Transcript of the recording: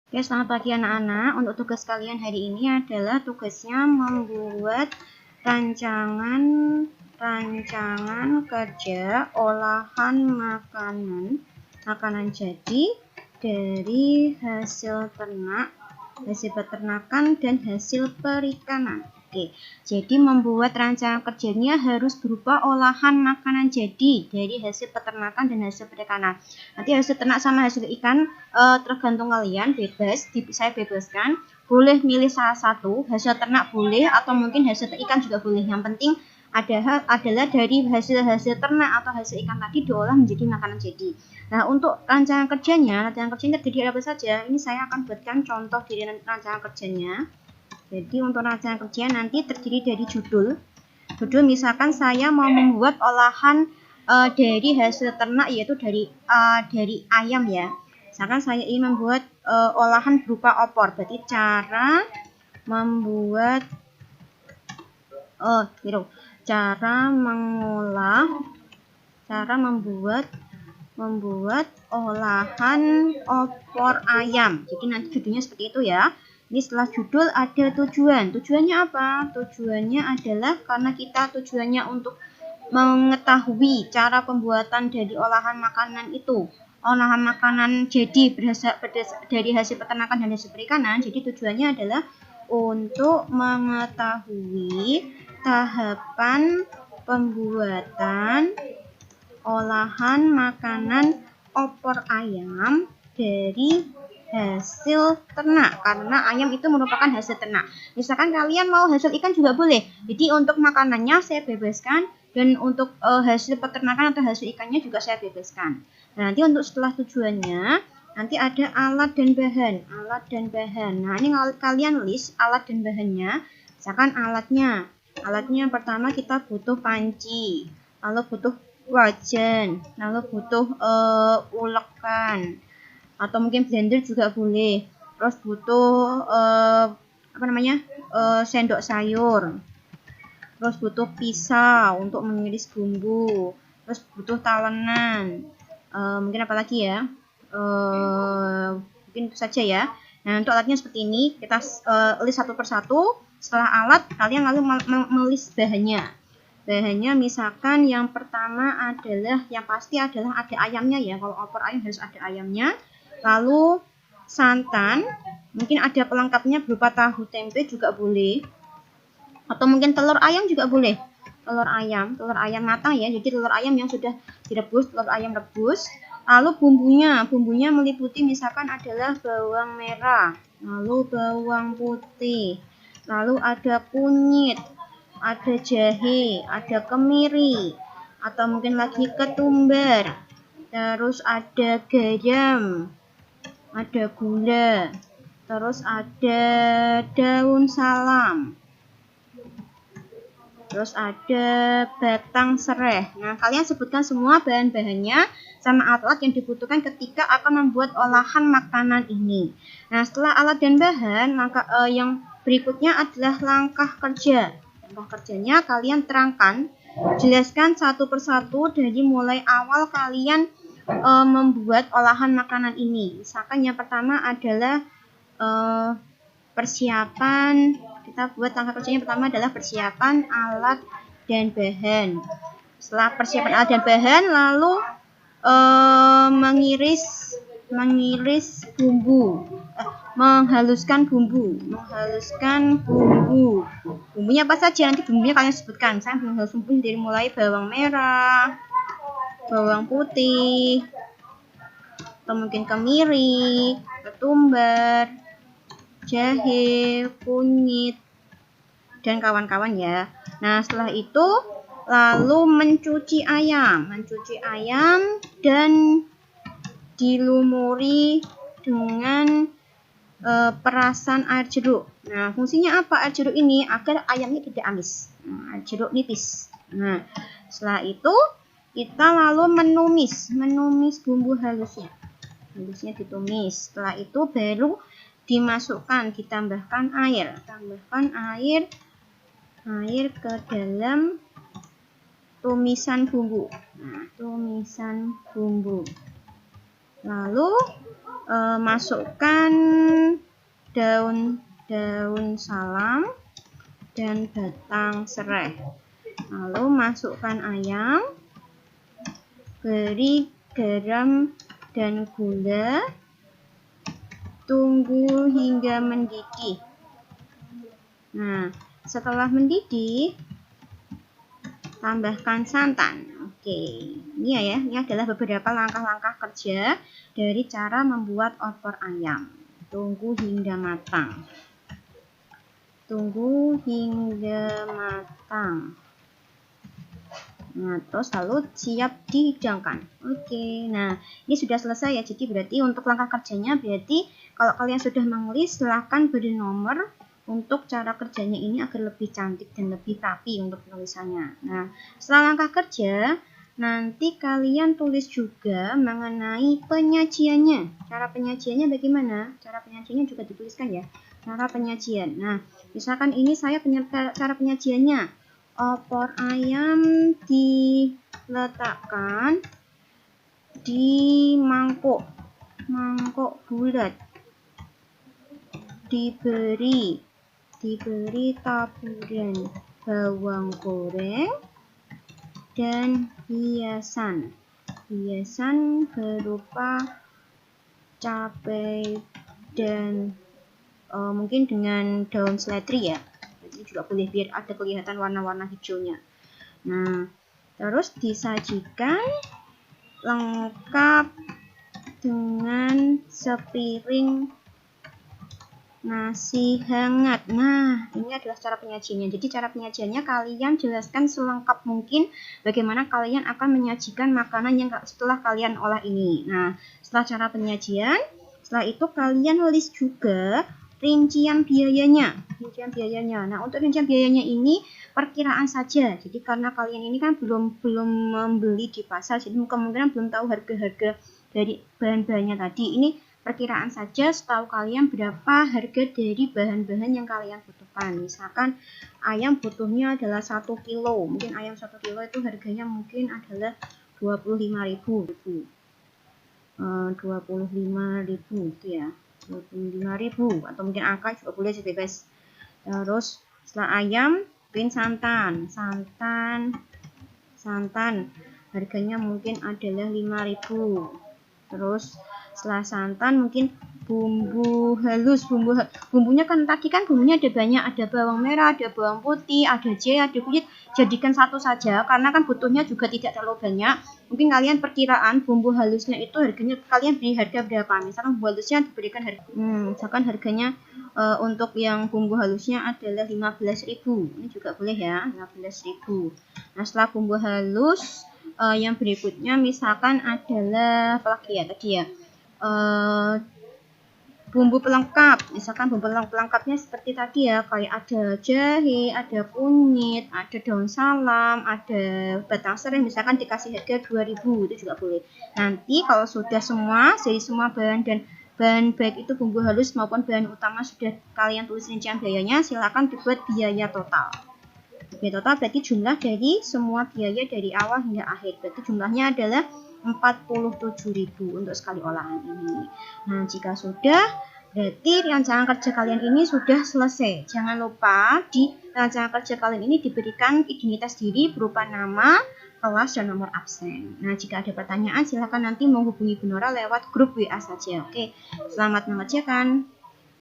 Oke, selamat pagi anak-anak. Untuk tugas kalian hari ini adalah tugasnya membuat rancangan kerja olahan makanan jadi dari hasil peternakan dan hasil perikanan. Oke, jadi membuat rancangan kerjanya harus berupa olahan makanan jadi dari hasil peternakan dan hasil perikanan. Nanti hasil ternak sama hasil ikan tergantung kalian, bebas, saya bebaskan. Boleh milih salah satu, hasil ternak boleh atau mungkin hasil ikan juga boleh. Yang penting adalah dari hasil ternak atau hasil ikan tadi diolah menjadi makanan jadi. Nah, untuk rancangan kerjanya terdiri apa saja? Ini saya akan buatkan contoh dari rancangan kerjanya. Jadi untuk rancangan kerja nanti terdiri dari judul misalkan saya mau membuat olahan dari hasil ternak, yaitu dari ayam ya. Misalkan saya ingin membuat olahan berupa opor, berarti cara membuat olahan opor ayam. Jadi nanti judulnya seperti itu ya. Ini setelah judul ada tujuan. Tujuannya apa? Tujuannya adalah karena kita tujuannya untuk mengetahui cara pembuatan dari olahan makanan itu. Olahan makanan jadi dari hasil peternakan dan hasil perikanan. Jadi tujuannya adalah untuk mengetahui tahapan pembuatan olahan makanan opor ayam dari hasil ternak, karena ayam itu merupakan hasil ternak. Misalkan kalian mau hasil ikan juga boleh. Jadi untuk makanannya saya bebaskan, dan untuk hasil peternakan atau hasil ikannya juga saya bebaskan. Nah, nanti untuk setelah tujuannya nanti ada alat dan bahan. Nah, ini kalian list alat dan bahannya. Misalkan alatnya pertama kita butuh panci, lalu butuh wajan, lalu butuh ulekan atau mungkin blender juga boleh. Terus butuh sendok sayur. Terus butuh pisau untuk mengiris bumbu. Terus butuh talenan. Mungkin apa lagi ya? Mungkin itu saja ya. Nah, untuk alatnya seperti ini, kita list satu persatu. Setelah alat, kalian lalu menulis bahannya. Bahannya misalkan yang pertama adalah, yang pasti adalah ada ayamnya ya. Kalau opor ayam harus ada ayamnya. Lalu santan, mungkin ada pelengkapnya berupa tahu tempe juga boleh. Atau mungkin telur ayam juga boleh. Telur ayam matang ya. Jadi telur ayam yang sudah direbus, telur ayam rebus. Lalu bumbunya meliputi misalkan adalah bawang merah, lalu bawang putih, lalu ada kunyit, ada jahe, ada kemiri, atau mungkin lagi ketumbar, terus ada garam, ada gula, terus ada daun salam, terus ada batang serai. Nah, kalian sebutkan semua bahan-bahannya sama alat-alat yang dibutuhkan ketika akan membuat olahan makanan ini. Nah, setelah alat dan bahan, maka yang berikutnya adalah langkah kerja. Langkah kerjanya kalian terangkan, jelaskan satu persatu dari mulai awal kalian membuat olahan makanan ini. Misalkan yang pertama adalah persiapan. Kita buat langkah kerjanya pertama adalah persiapan alat dan bahan. Setelah persiapan alat dan bahan, lalu mengiris bumbu, menghaluskan bumbu. Bumbunya apa saja? Nanti bumbunya kalian sebutkan. Saya menghalus bumbu dari mulai bawang merah, bawang putih, atau mungkin kemiri, ketumbar, jahe, kunyit, dan kawan-kawan ya. Nah, setelah itu lalu mencuci ayam dan dilumuri dengan perasan air jeruk. Nah, fungsinya apa air jeruk ini? Agar ayamnya tidak amis. Nah, air jeruk nipis. Nah, setelah itu kita lalu menumis bumbu halusnya ditumis. Setelah itu baru dimasukkan, ditambahkan air ke dalam tumisan bumbu. Lalu masukkan daun salam dan batang serai. Lalu masukkan ayam, beri garam dan gula, tunggu hingga mendidih. Nah, setelah mendidih, tambahkan santan. Oke, ini ya, ini adalah beberapa langkah-langkah kerja dari cara membuat opor ayam. Tunggu hingga matang. Tunggu hingga matang. Nah, terus lalu siap dihidangkan. Oke, nah ini sudah selesai ya. Jadi berarti untuk langkah kerjanya, berarti kalau kalian sudah menulis, silahkan beri nomor untuk cara kerjanya ini agar lebih cantik dan lebih rapi untuk penulisannya. Nah, setelah langkah kerja, nanti kalian tulis juga mengenai penyajiannya. Cara penyajiannya bagaimana? Cara penyajiannya juga dituliskan ya. Cara penyajian. Nah, misalkan ini saya cara penyajiannya. Opor ayam diletakkan di mangkok bulat, diberi taburan bawang goreng dan hiasan berupa cabai dan mungkin dengan daun seledri ya. Ini juga boleh biar ada kelihatan warna-warna hijaunya. Nah, terus disajikan lengkap dengan sepiring nasi hangat. Nah, ini adalah cara penyajiannya. Jadi cara penyajiannya kalian jelaskan selengkap mungkin bagaimana kalian akan menyajikan makanan yang setelah kalian olah ini. Nah, setelah cara penyajian, setelah itu kalian list juga rincian biayanya. Nah, untuk rincian biayanya ini perkiraan saja. Jadi karena kalian ini kan belum membeli di pasar, jadi kemungkinan belum tahu harga-harga dari bahan-bahannya tadi. Ini perkiraan saja, setahu kalian berapa harga dari bahan-bahan yang kalian butuhkan. Misalkan ayam butuhnya adalah 1 kilo. Mungkin ayam 1 kilo itu harganya mungkin adalah 25.000. 25.000 itu ya. 25.000 atau mungkin angka juga boleh bebas. Terus setelah ayam, pin santan harganya mungkin adalah 5.000. Terus setelah santan mungkin bumbu halus, bumbunya kan tadi kan bumbunya ada banyak, ada bawang merah, ada bawang putih, ada jahe, ada kunyit. Jadikan satu saja karena kan butuhnya juga tidak terlalu banyak. Mungkin kalian perkiraan bumbu halusnya itu harganya kalian beri harga berapa? Misalkan bumbu halusnya diberikan harga, misalkan harganya untuk yang bumbu halusnya adalah 15.000. Ini juga boleh ya, 15.000. Nah, setelah bumbu halus yang berikutnya misalkan adalah apa lagi ya tadi ya? Bumbu pelengkap, misalkan bumbu pelengkapnya seperti tadi ya, kayak ada jahe, ada kunyit, ada daun salam, ada batang serai, misalkan dikasih harga 2.000, itu juga boleh. Nanti kalau sudah semua, dari semua bahan dan bahan baik itu bumbu halus maupun bahan utama sudah kalian tulis rincian biayanya, silakan dibuat biaya total. Biaya total berarti jumlah dari semua biaya dari awal hingga akhir, berarti jumlahnya adalah 47.000 untuk sekali olahan ini. Nah, jika sudah, berarti rancangan kerja kalian ini sudah selesai. Jangan lupa di rancangan kerja kalian ini diberikan identitas diri berupa nama, kelas, dan nomor absen. Nah, jika ada pertanyaan, silakan nanti menghubungi Bu Nora lewat grup WA saja. Oke, selamat mengerjakan.